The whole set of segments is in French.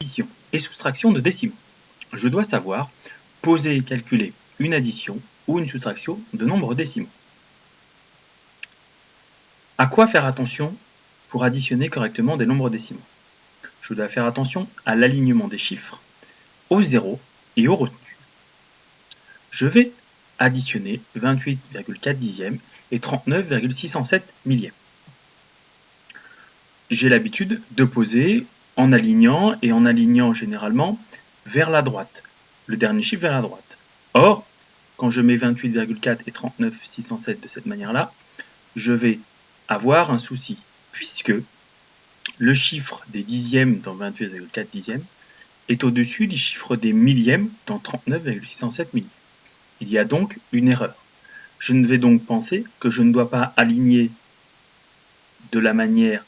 addition et soustraction de décimaux. Je dois savoir poser et calculer une addition ou une soustraction de nombres décimaux. À quoi faire attention pour additionner correctement des nombres décimaux? Je dois faire attention à l'alignement des chiffres, aux zéros et aux retenues. Je vais additionner 28,4 dixièmes et 39,607 millièmes. J'ai l'habitude de poser en alignant généralement vers la droite, le dernier chiffre vers la droite. Or, quand je mets 28,4 et 39,607 de cette manière-là, je vais avoir un souci, puisque le chiffre des dixièmes dans 28,4 dixièmes est au-dessus du chiffre des millièmes dans 39,607 millièmes. Il y a donc une erreur. Je ne vais donc penser que je ne dois pas aligner de la manière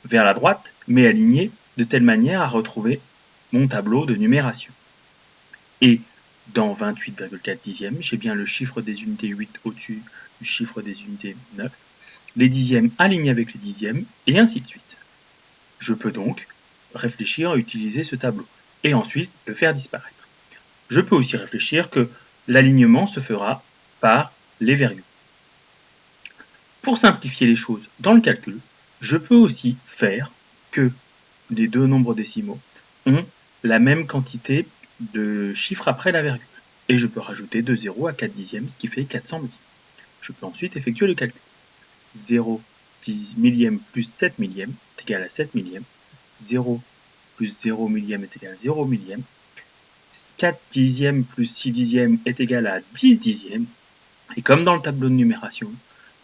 vers la droite, mais aligner de telle manière à retrouver mon tableau de numération. Et dans 28,4 dixièmes, j'ai bien le chiffre des unités 8 au-dessus du chiffre des unités 9, les dixièmes alignés avec les dixièmes, et ainsi de suite. Je peux donc réfléchir à utiliser ce tableau, et ensuite le faire disparaître. Je peux aussi réfléchir que l'alignement se fera par les virgules. Pour simplifier les choses dans le calcul, je peux aussi faire que les deux nombres décimaux ont la même quantité de chiffres après la virgule. Et je peux rajouter de 0 à 4 dixièmes, ce qui fait 400 millièmes. Je peux ensuite effectuer le calcul. 0 millième plus 7 millièmes est égal à 7 millièmes. 0 plus 0 millième est égal à 0 millième. 4 dixièmes plus 6 dixièmes est égal à 10 dixièmes. Et comme dans le tableau de numération,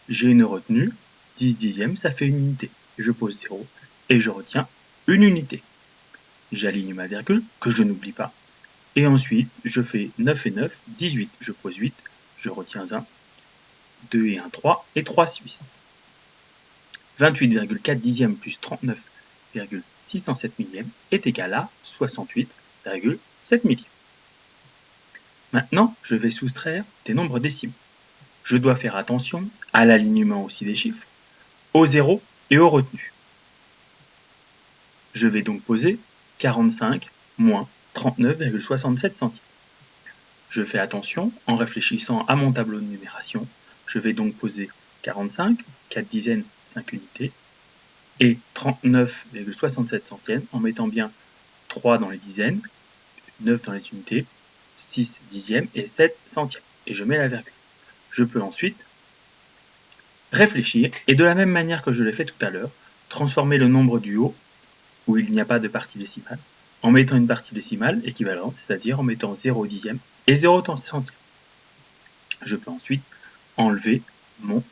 j'ai une retenue, 10 dixièmes, ça fait une unité. Je pose 0 et je retiens une unité. J'aligne ma virgule, que je n'oublie pas. Et ensuite, je fais 9 et 9, 18. Je pose 8, je retiens 1, 2 et 1, 3, et 3 suisses. 28,4 dixièmes plus 39,607 millièmes est égal à 68,7 millièmes. Maintenant, je vais soustraire des nombres décimaux. Je dois faire attention à l'alignement aussi des chiffres, aux zéros et aux retenues. Je vais donc poser 45 moins 39,67 centimes. Je fais attention en réfléchissant à mon tableau de numération. Je vais donc poser 45, 4 dizaines, 5 unités, et 39,67 centièmes en mettant bien 3 dans les dizaines, 9 dans les unités, 6 dixièmes et 7 centièmes. Et je mets la virgule. Je peux ensuite réfléchir et de la même manière que je l'ai fait tout à l'heure, transformer le nombre du haut, où il n'y a pas de partie décimale, en mettant une partie décimale équivalente, c'est-à-dire en mettant 0 dixième et 0 centième. Je peux ensuite enlever mon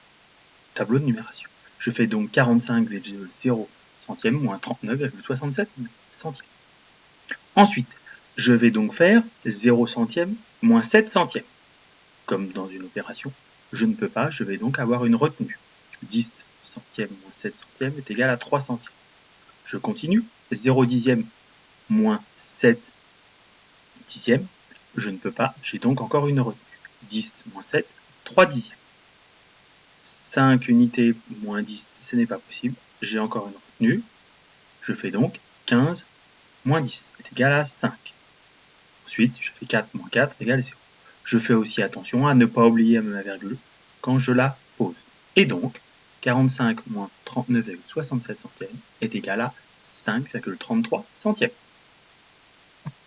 tableau de numération. Je fais donc 45,0 centièmes moins 39,67 centièmes. Ensuite, je vais donc faire 0 centième moins 7 centièmes. Comme dans une opération, je ne peux pas, je vais donc avoir une retenue. 10 centièmes moins 7 centièmes est égal à 3 centièmes. Je continue, 0 dixième moins 7 dixièmes, je ne peux pas, j'ai donc encore une retenue. 10 moins 7, 3 dixièmes. 5 unités moins 10, ce n'est pas possible, j'ai encore une retenue. Je fais donc 15 moins 10 est égal à 5. Ensuite, je fais 4 moins 4 égale 0. Je fais aussi attention à ne pas oublier ma virgule quand je la pose. Et donc, 45 moins 39,67 centièmes est égal à 5,33 centièmes.